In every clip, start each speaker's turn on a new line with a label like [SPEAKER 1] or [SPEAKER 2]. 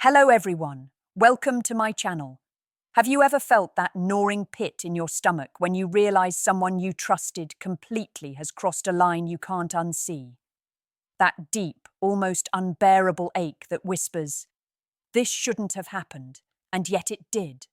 [SPEAKER 1] Hello everyone, welcome to my channel. Have you ever felt that gnawing pit in your stomach when you realize someone you trusted completely has crossed a line you can't unsee? That deep, almost unbearable ache that whispers, "This shouldn't have happened," and yet it did.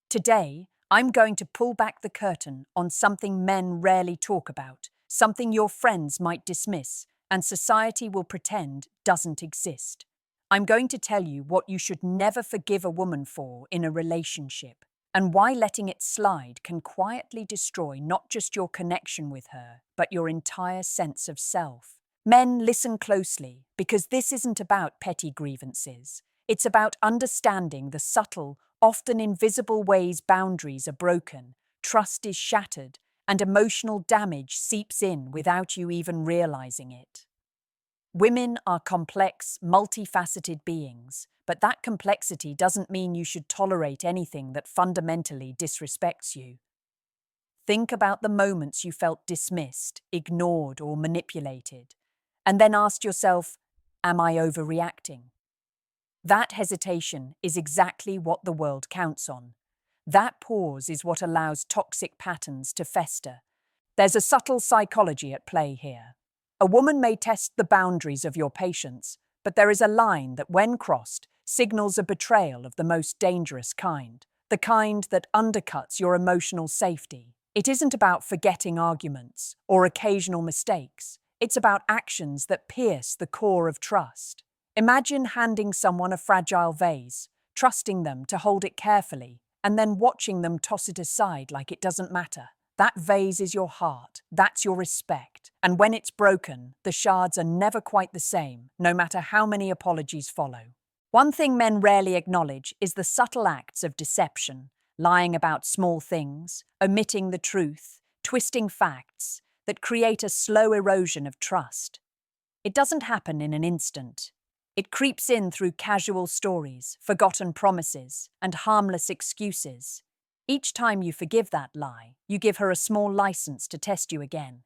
[SPEAKER 1] Today, I'm going to pull back the curtain on something men rarely talk about, something your friends might dismiss, and society will pretend doesn't exist. I'm going to tell you what you should never forgive a woman for in a relationship, and why letting it slide can quietly destroy not just your connection with her, but your entire sense of self. Men, listen closely, because this isn't about petty grievances. It's about understanding the subtle, often invisible ways boundaries are broken, trust is shattered, and emotional damage seeps in without you even realizing it. Women are complex, multifaceted beings, but that complexity doesn't mean you should tolerate anything that fundamentally disrespects you. Think about the moments you felt dismissed, ignored, or manipulated, and then ask yourself, am I overreacting? That hesitation is exactly what the world counts on. That pause is what allows toxic patterns to fester. There's a subtle psychology at play here. A woman may test the boundaries of your patience, but there is a line that, when crossed, signals a betrayal of the most dangerous kind, the kind that undercuts your emotional safety. It isn't about forgetting arguments or occasional mistakes. It's about actions that pierce the core of trust. Imagine handing someone a fragile vase, trusting them to hold it carefully, and then watching them toss it aside like it doesn't matter. That vase is your heart, that's your respect. And when it's broken, the shards are never quite the same, no matter how many apologies follow. One thing men rarely acknowledge is the subtle acts of deception, lying about small things, omitting the truth, twisting facts, that create a slow erosion of trust. It doesn't happen in an instant. It creeps in through casual stories, forgotten promises, and harmless excuses. Each time you forgive that lie, you give her a small license to test you again.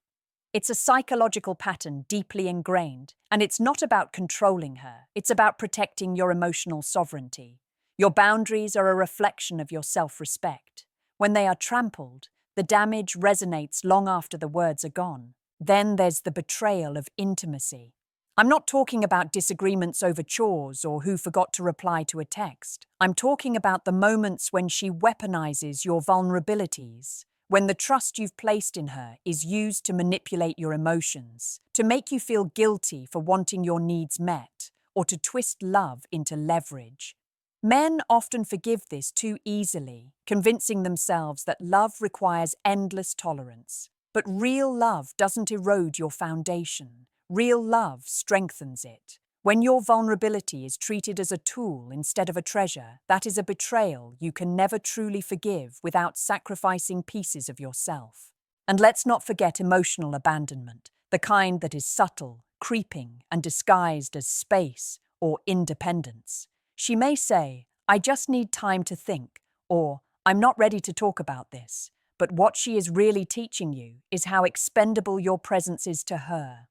[SPEAKER 1] It's a psychological pattern deeply ingrained, and it's not about controlling her, it's about protecting your emotional sovereignty. Your boundaries are a reflection of your self-respect. When they are trampled, the damage resonates long after the words are gone. Then there's the betrayal of intimacy. I'm not talking about disagreements over chores or who forgot to reply to a text. I'm talking about the moments when she weaponizes your vulnerabilities, when the trust you've placed in her is used to manipulate your emotions, to make you feel guilty for wanting your needs met, or to twist love into leverage. Men often forgive this too easily, convincing themselves that love requires endless tolerance. But real love doesn't erode your foundation. Real love strengthens it. When your vulnerability is treated as a tool instead of a treasure, that is a betrayal you can never truly forgive without sacrificing pieces of yourself. And let's not forget emotional abandonment, the kind that is subtle, creeping, and disguised as space or independence. She may say, "I just need time to think," or "I'm not ready to talk about this." But what she is really teaching you is how expendable your presence is to her.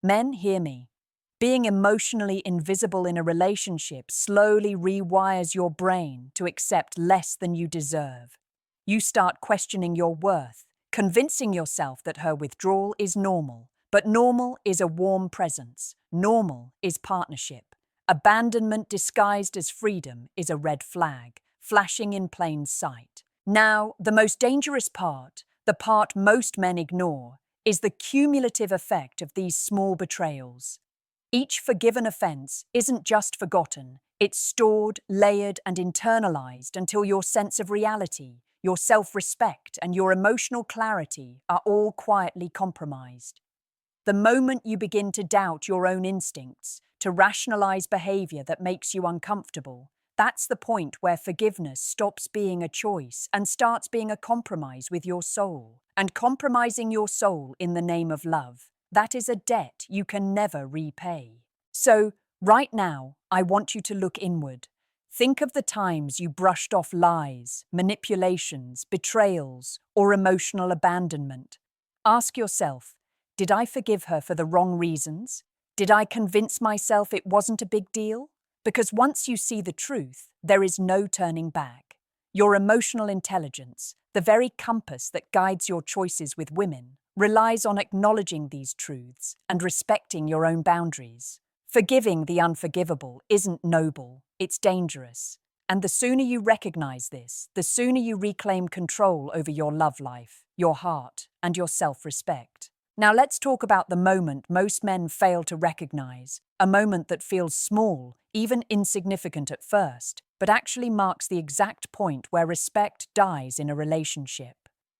[SPEAKER 1] Men, hear me. Being emotionally invisible in a relationship slowly rewires your brain to accept less than you deserve. You start questioning your worth, convincing yourself that her withdrawal is normal. But normal is a warm presence. Normal is partnership. Abandonment disguised as freedom is a red flag, flashing in plain sight. Now, the most dangerous part, the part most men ignore, is the cumulative effect of these small betrayals. Each forgiven offense isn't just forgotten, it's stored, layered, and internalized until your sense of reality, your self-respect, and your emotional clarity are all quietly compromised. The moment you begin to doubt your own instincts, to rationalize behavior that makes you uncomfortable, that's the point where forgiveness stops being a choice and starts being a compromise with your soul. And compromising your soul in the name of love, that is a debt you can never repay. So, right now, I want you to look inward. Think of the times you brushed off lies, manipulations, betrayals, or emotional abandonment. Ask yourself, did I forgive her for the wrong reasons? Did I convince myself it wasn't a big deal? Because once you see the truth, there is no turning back. Your emotional intelligence, the very compass that guides your choices with women, relies on acknowledging these truths and respecting your own boundaries. Forgiving the unforgivable isn't noble, it's dangerous. And the sooner you recognize this, the sooner you reclaim control over your love life, your heart, and your self-respect. Now let's talk about the moment most men fail to recognize, a moment that feels small, even insignificant at first, but actually marks the exact point where respect dies in a relationship.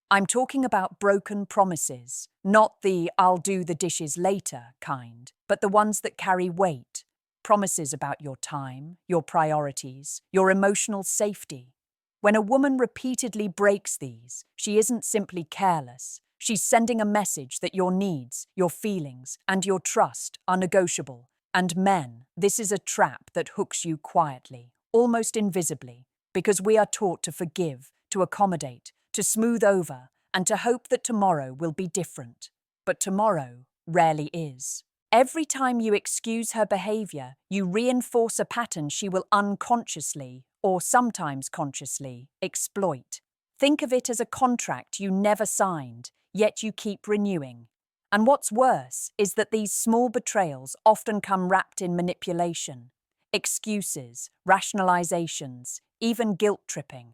[SPEAKER 1] I'm talking about broken promises, not the "I'll do the dishes later" kind, but the ones that carry weight. Promises about your time, your priorities, your emotional safety. When a woman repeatedly breaks these, she isn't simply careless. She's sending a message that your needs, your feelings, and your trust are negotiable. And men, this is a trap that hooks you quietly, almost invisibly, because we are taught to forgive, to accommodate, to smooth over, and to hope that tomorrow will be different. But tomorrow rarely is. Every time you excuse her behavior, you reinforce a pattern she will unconsciously, or sometimes consciously, exploit. Think of it as a contract you never signed, yet you keep renewing. And what's worse is that these small betrayals often come wrapped in manipulation, excuses, rationalizations, even guilt-tripping.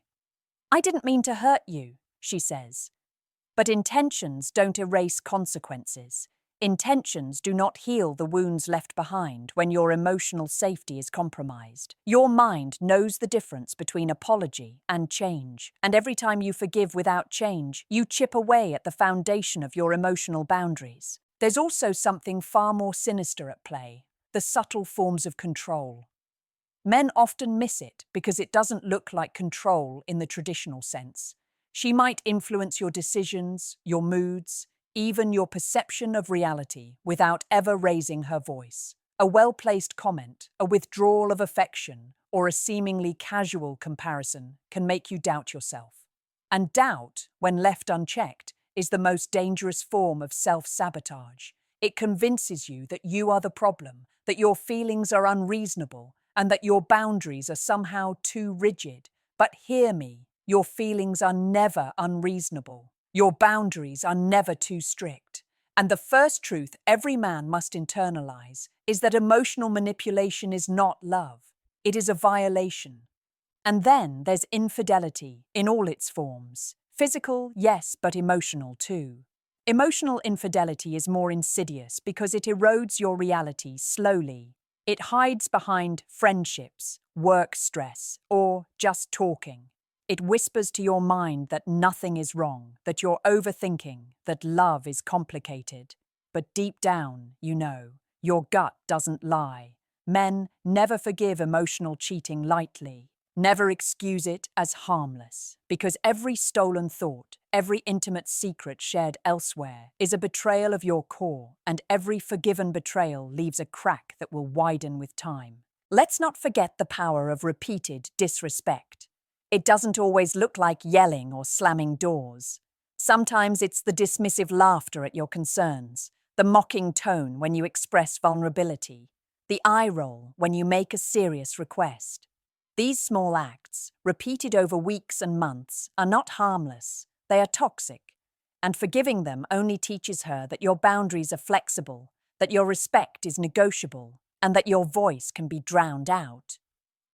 [SPEAKER 1] "I didn't mean to hurt you," she says. But intentions don't erase consequences. Intentions do not heal the wounds left behind when your emotional safety is compromised. Your mind knows the difference between apology and change, and every time you forgive without change, you chip away at the foundation of your emotional boundaries. There's also something far more sinister at play: the subtle forms of control. Men often miss it because it doesn't look like control in the traditional sense. She might influence your decisions, your moods, even your perception of reality without ever raising her voice. A well-placed comment, a withdrawal of affection, or a seemingly casual comparison can make you doubt yourself. And doubt, when left unchecked, is the most dangerous form of self-sabotage. It convinces you that you are the problem, that your feelings are unreasonable, and that your boundaries are somehow too rigid. But hear me, your feelings are never unreasonable. Your boundaries are never too strict. And the first truth every man must internalize is that emotional manipulation is not love. It is a violation. And then there's infidelity in all its forms. Physical, yes, but emotional too. Emotional infidelity is more insidious because it erodes your reality slowly. It hides behind friendships, work stress, or just talking. It whispers to your mind that nothing is wrong, that you're overthinking, that love is complicated. But deep down, you know, your gut doesn't lie. Men never forgive emotional cheating lightly. Never excuse it as harmless, because every stolen thought, every intimate secret shared elsewhere is a betrayal of your core, and every forgiven betrayal leaves a crack that will widen with time. Let's not forget the power of repeated disrespect. It doesn't always look like yelling or slamming doors. Sometimes it's the dismissive laughter at your concerns, the mocking tone when you express vulnerability, the eye roll when you make a serious request. These small acts, repeated over weeks and months, are not harmless. They are toxic. And forgiving them only teaches her that your boundaries are flexible, that your respect is negotiable, and that your voice can be drowned out.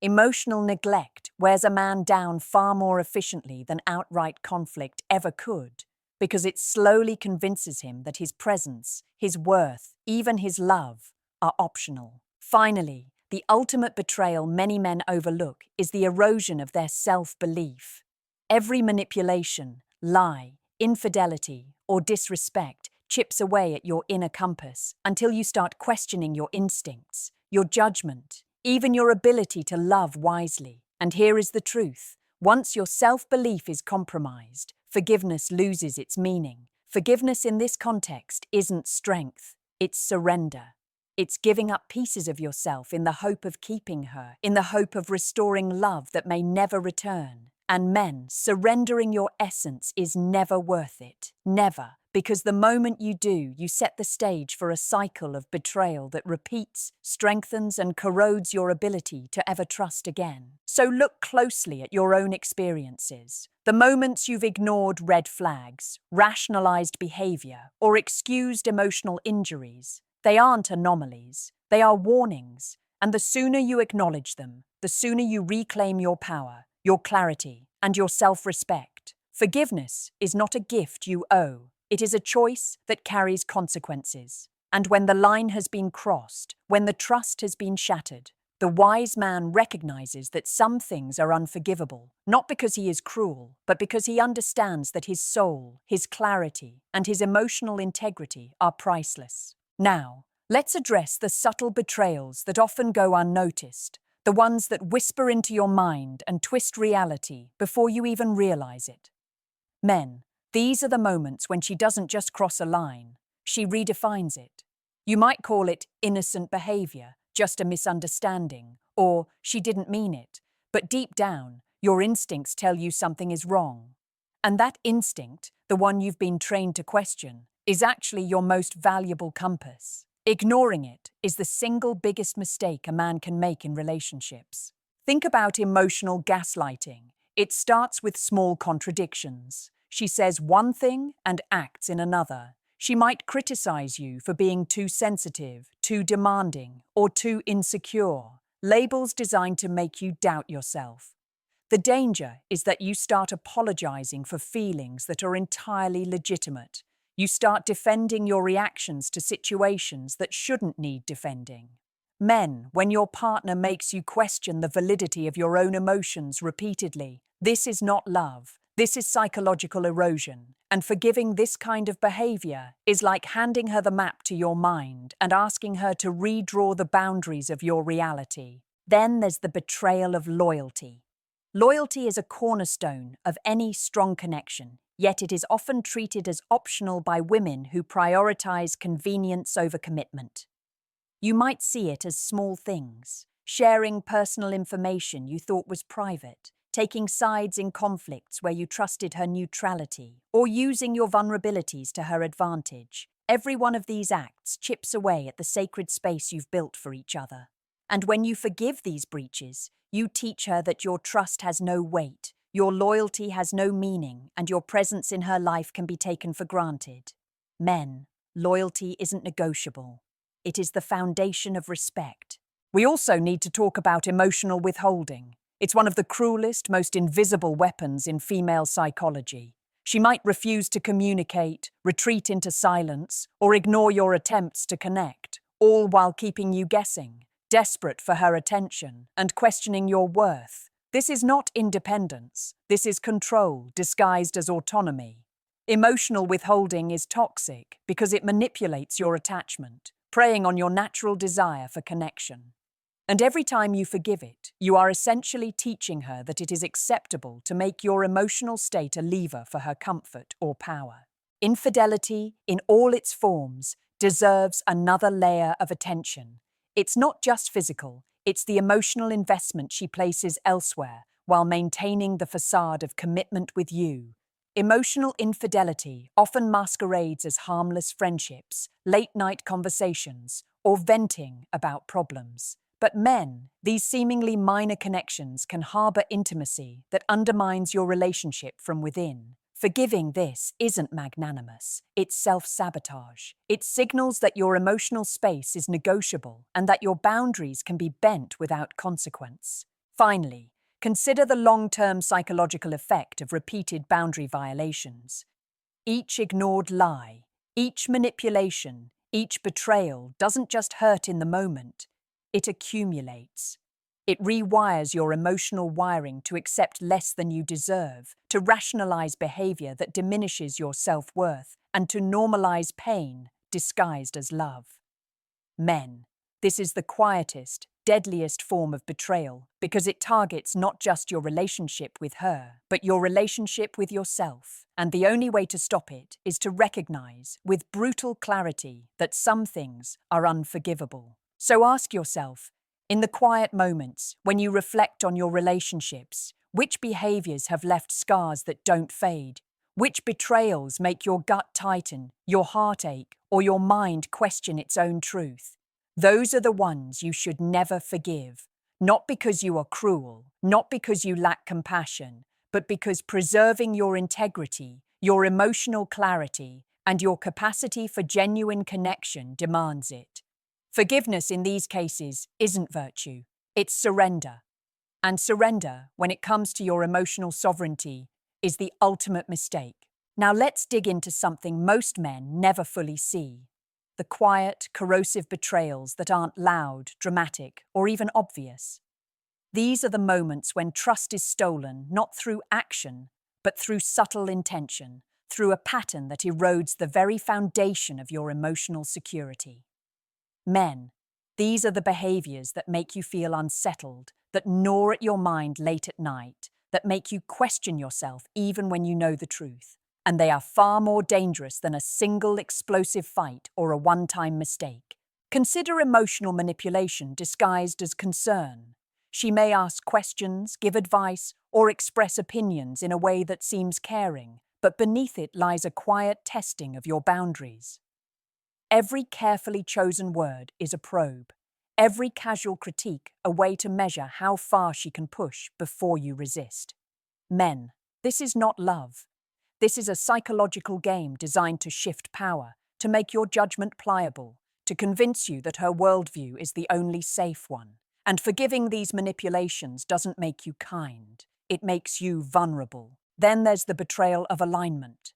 [SPEAKER 1] Emotional neglect wears a man down far more efficiently than outright conflict ever could, because it slowly convinces him that his presence, his worth, even his love, are optional. Finally, the ultimate betrayal many men overlook is the erosion of their self-belief. Every manipulation, lie, infidelity, or disrespect chips away at your inner compass until you start questioning your instincts, your judgment, even your ability to love wisely. And here is the truth. Once your self-belief is compromised, forgiveness loses its meaning. Forgiveness in this context isn't strength, it's surrender. It's giving up pieces of yourself in the hope of keeping her, in the hope of restoring love that may never return. And men, surrendering your essence is never worth it. Never. Because the moment you do, you set the stage for a cycle of betrayal that repeats, strengthens, and corrodes your ability to ever trust again. So look closely at your own experiences. The moments you've ignored red flags, rationalized behavior, or excused emotional injuries. They aren't anomalies, they are warnings. And the sooner you acknowledge them, the sooner you reclaim your power, your clarity, and your self-respect. Forgiveness is not a gift you owe. It is a choice that carries consequences. And when the line has been crossed, when the trust has been shattered, the wise man recognizes that some things are unforgivable, not because he is cruel, but because he understands that his soul, his clarity, and his emotional integrity are priceless. Now, let's address the subtle betrayals that often go unnoticed, the ones that whisper into your mind and twist reality before you even realize it. Men, these are the moments when she doesn't just cross a line, she redefines it. You might call it innocent behavior, just a misunderstanding, or she didn't mean it, but deep down, your instincts tell you something is wrong. And that instinct, the one you've been trained to question, is actually your most valuable compass. Ignoring it is the single biggest mistake a man can make in relationships. Think about emotional gaslighting. It starts with small contradictions. She says one thing and acts in another. She might criticize you for being too sensitive, too demanding, or too insecure. Labels designed to make you doubt yourself. The danger is that you start apologizing for feelings that are entirely legitimate. You start defending your reactions to situations that shouldn't need defending. Men, when your partner makes you question the validity of your own emotions repeatedly, this is not love. This is psychological erosion. And forgiving this kind of behavior is like handing her the map to your mind and asking her to redraw the boundaries of your reality. Then there's the betrayal of loyalty. Loyalty is a cornerstone of any strong connection, yet it is often treated as optional by women who prioritize convenience over commitment. You might see it as small things, sharing personal information you thought was private, taking sides in conflicts where you trusted her neutrality, or using your vulnerabilities to her advantage. Every one of these acts chips away at the sacred space you've built for each other. And when you forgive these breaches, you teach her that your trust has no weight, your loyalty has no meaning, and your presence in her life can be taken for granted. Men, loyalty isn't negotiable. It is the foundation of respect. We also need to talk about emotional withholding. It's one of the cruelest, most invisible weapons in female psychology. She might refuse to communicate, retreat into silence, or ignore your attempts to connect, all while keeping you guessing, desperate for her attention and questioning your worth. This is not independence. This is control disguised as autonomy. Emotional withholding is toxic because it manipulates your attachment, preying on your natural desire for connection. And every time you forgive it, you are essentially teaching her that it is acceptable to make your emotional state a lever for her comfort or power. Infidelity, in all its forms, deserves another layer of attention. It's not just physical, it's the emotional investment she places elsewhere while maintaining the facade of commitment with you. Emotional infidelity often masquerades as harmless friendships, late-night conversations, or venting about problems. But men, these seemingly minor connections can harbor intimacy that undermines your relationship from within. Forgiving this isn't magnanimous, it's self-sabotage. It signals that your emotional space is negotiable and that your boundaries can be bent without consequence. Finally, consider the long-term psychological effect of repeated boundary violations. Each ignored lie, each manipulation, each betrayal doesn't just hurt in the moment, it accumulates. It rewires your emotional wiring to accept less than you deserve, to rationalize behavior that diminishes your self-worth, and to normalize pain disguised as love. Men, this is the quietest, deadliest form of betrayal because it targets not just your relationship with her, but your relationship with yourself. And the only way to stop it is to recognize with brutal clarity that some things are unforgivable. So ask yourself, in the quiet moments, when you reflect on your relationships, which behaviors have left scars that don't fade? Which betrayals make your gut tighten, your heart ache, or your mind question its own truth? Those are the ones you should never forgive, not because you are cruel, not because you lack compassion, but because preserving your integrity, your emotional clarity, and your capacity for genuine connection demands it. Forgiveness in these cases isn't virtue, it's surrender. And surrender, when it comes to your emotional sovereignty, is the ultimate mistake. Now let's dig into something most men never fully see: the quiet, corrosive betrayals that aren't loud, dramatic, or even obvious. These are the moments when trust is stolen not through action, but through subtle intention, through a pattern that erodes the very foundation of your emotional security. Men, these are the behaviors that make you feel unsettled, that gnaw at your mind late at night, that make you question yourself even when you know the truth. And they are far more dangerous than a single explosive fight or a one-time mistake. Consider emotional manipulation disguised as concern. She may ask questions, give advice, or express opinions in a way that seems caring, but beneath it lies a quiet testing of your boundaries. Every carefully chosen word is a probe. Every casual critique a way to measure how far she can push before you resist. Men, this is not love. This is a psychological game designed to shift power, to make your judgment pliable, to convince you that her worldview is the only safe one. And forgiving these manipulations doesn't make you kind. It makes you vulnerable. Then there's the betrayal of alignment.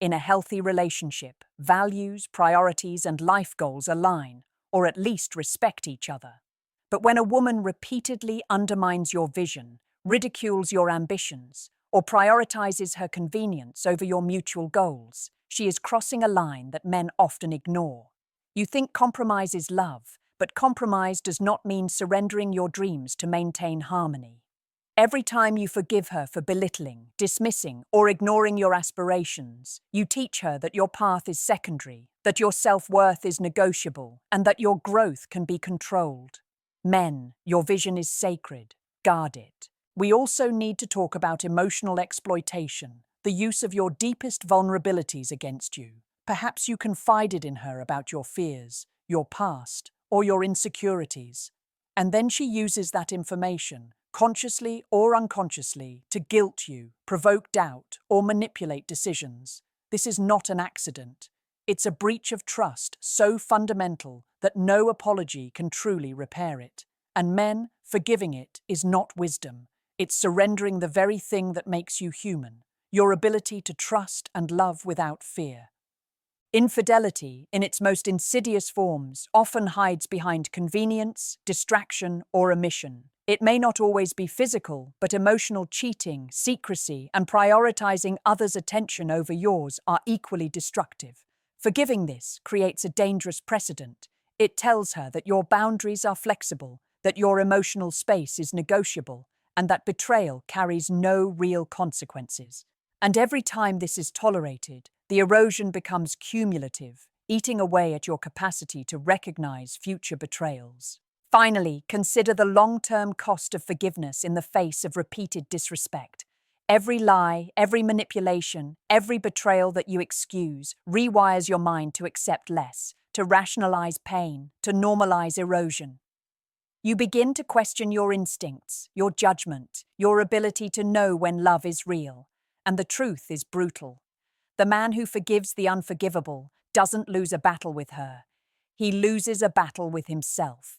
[SPEAKER 1] In a healthy relationship, values, priorities, and life goals align, or at least respect each other. But when a woman repeatedly undermines your vision, ridicules your ambitions, or prioritizes her convenience over your mutual goals, she is crossing a line that men often ignore. You think compromise is love, but compromise does not mean surrendering your dreams to maintain harmony. Every time you forgive her for belittling, dismissing, or ignoring your aspirations, you teach her that your path is secondary, that your self-worth is negotiable, and that your growth can be controlled. Men, your vision is sacred. Guard it. We also need to talk about emotional exploitation, the use of your deepest vulnerabilities against you. Perhaps you confided in her about your fears, your past, or your insecurities. And then she uses that information, consciously or unconsciously, to guilt you, provoke doubt, or manipulate decisions. This is not an accident. It's a breach of trust so fundamental that no apology can truly repair it. And men, forgiving it is not wisdom. It's surrendering the very thing that makes you human, your ability to trust and love without fear. Infidelity, in its most insidious forms, often hides behind convenience, distraction, or omission. It may not always be physical, but emotional cheating, secrecy, and prioritizing others' attention over yours are equally destructive. Forgiving this creates a dangerous precedent. It tells her that your boundaries are flexible, that your emotional space is negotiable, and that betrayal carries no real consequences. And every time this is tolerated, the erosion becomes cumulative, eating away at your capacity to recognize future betrayals. Finally, consider the long-term cost of forgiveness in the face of repeated disrespect. Every lie, every manipulation, every betrayal that you excuse rewires your mind to accept less, to rationalize pain, to normalize erosion. You begin to question your instincts, your judgment, your ability to know when love is real. And the truth is brutal. The man who forgives the unforgivable doesn't lose a battle with her. He loses a battle with himself.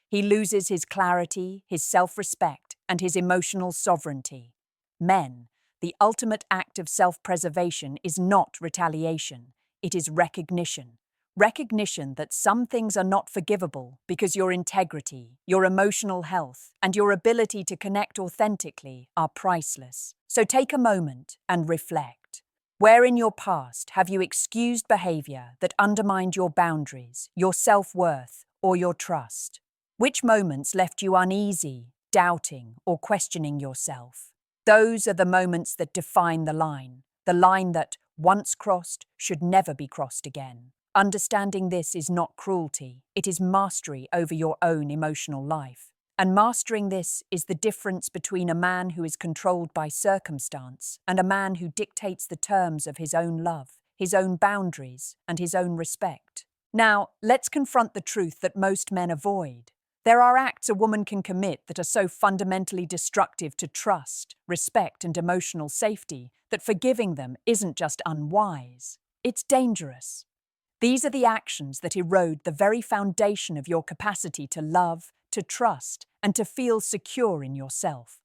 [SPEAKER 1] He loses his clarity, his self-respect, and his emotional sovereignty. Men, the ultimate act of self-preservation is not retaliation. It is recognition. Recognition that some things are not forgivable because your integrity, your emotional health, and your ability to connect authentically are priceless. So take a moment and reflect. Where in your past have you excused behavior that undermined your boundaries, your self-worth, or your trust? Which moments left you uneasy, doubting, or questioning yourself? Those are the moments that define the line that, once crossed, should never be crossed again. Understanding this is not cruelty, it is mastery over your own emotional life. And mastering this is the difference between a man who is controlled by circumstance and a man who dictates the terms of his own love, his own boundaries, and his own respect. Now, let's confront the truth that most men avoid. There are acts a woman can commit that are so fundamentally destructive to trust, respect, and emotional safety that forgiving them isn't just unwise, it's dangerous. These are the actions that erode the very foundation of your capacity to love, to trust, and to feel secure in yourself.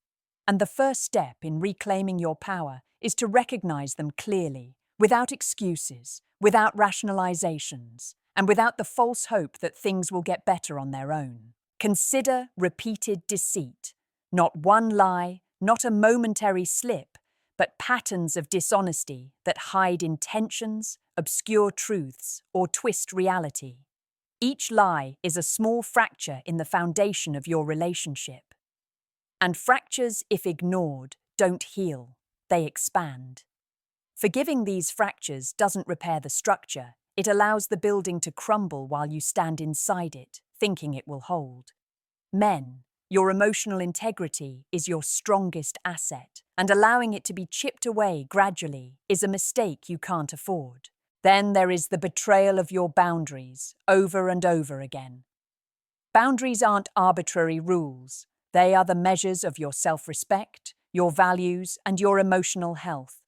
[SPEAKER 1] And the first step in reclaiming your power is to recognize them clearly, without excuses, without rationalizations, and without the false hope that things will get better on their own. Consider repeated deceit, not one lie, not a momentary slip, but patterns of dishonesty that hide intentions, obscure truths, or twist reality. Each lie is a small fracture in the foundation of your relationship. And fractures, if ignored, don't heal, they expand. Forgiving these fractures doesn't repair the structure, it allows the building to crumble while you stand inside it, thinking it will hold. Men, your emotional integrity is your strongest asset, and allowing it to be chipped away gradually is a mistake you can't afford. Then there is the betrayal of your boundaries, over and over again. Boundaries aren't arbitrary rules. They are the measures of your self-respect, your values, and your emotional health.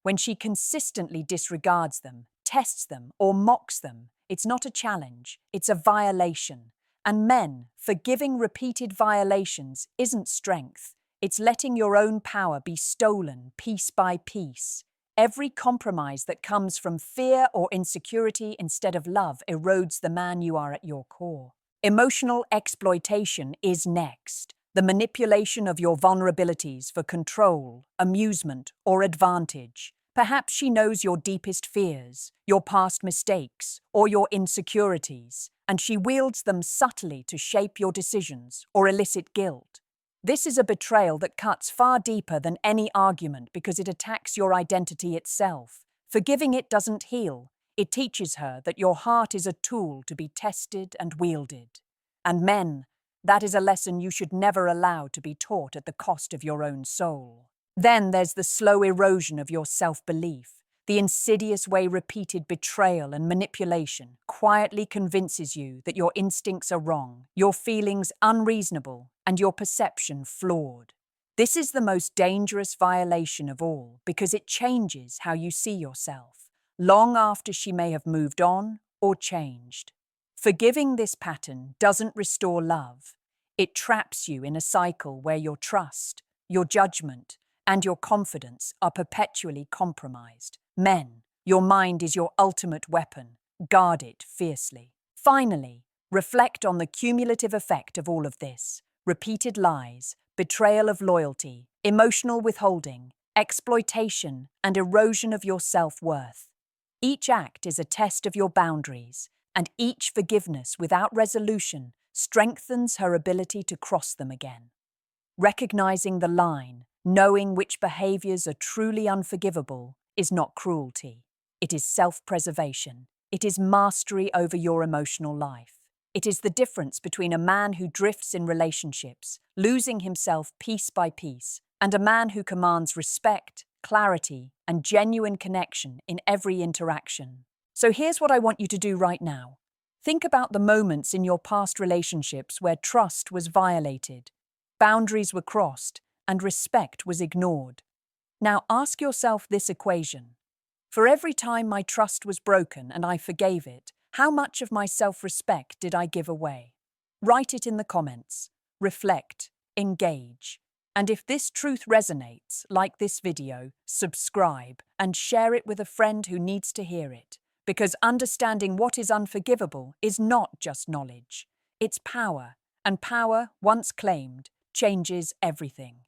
[SPEAKER 1] When she consistently disregards them, tests them, or mocks them, it's not a challenge, it's a violation. And men, forgiving repeated violations isn't strength. It's letting your own power be stolen piece by piece. Every compromise that comes from fear or insecurity instead of love erodes the man you are at your core. Emotional exploitation is next. The manipulation of your vulnerabilities for control, amusement, or advantage. Perhaps she knows your deepest fears, your past mistakes, or your insecurities, and she wields them subtly to shape your decisions or elicit guilt. This is a betrayal that cuts far deeper than any argument because it attacks your identity itself. Forgiving it doesn't heal. It teaches her that your heart is a tool to be tested and wielded. And men, that is a lesson you should never allow to be taught at the cost of your own soul. Then there's the slow erosion of your self-belief. The insidious way repeated betrayal and manipulation quietly convinces you that your instincts are wrong, your feelings unreasonable, and your perception flawed. This is the most dangerous violation of all because it changes how you see yourself, long after she may have moved on or changed. Forgiving this pattern doesn't restore love. It traps you in a cycle where your trust, your judgment, and your confidence are perpetually compromised. Men, your mind is your ultimate weapon. Guard it fiercely. Finally, reflect on the cumulative effect of all of this. Repeated lies, betrayal of loyalty, emotional withholding, exploitation, and erosion of your self-worth. Each act is a test of your boundaries, and each forgiveness without resolution strengthens her ability to cross them again. Recognizing the line, knowing which behaviors are truly unforgivable, is not cruelty. It is self-preservation. It is mastery over your emotional life. It is the difference between a man who drifts in relationships, losing himself piece by piece, and a man who commands respect, clarity, and genuine connection in every interaction. So here's what I want you to do right now. Think about the moments in your past relationships where trust was violated, boundaries were crossed, and respect was ignored. Now ask yourself this equation. For every time my trust was broken and I forgave it, how much of my self-respect did I give away? Write it in the comments. Reflect, engage. And if this truth resonates, like this video, subscribe, and share it with a friend who needs to hear it. Because understanding what is unforgivable is not just knowledge. It's power, and power, once claimed, changes everything.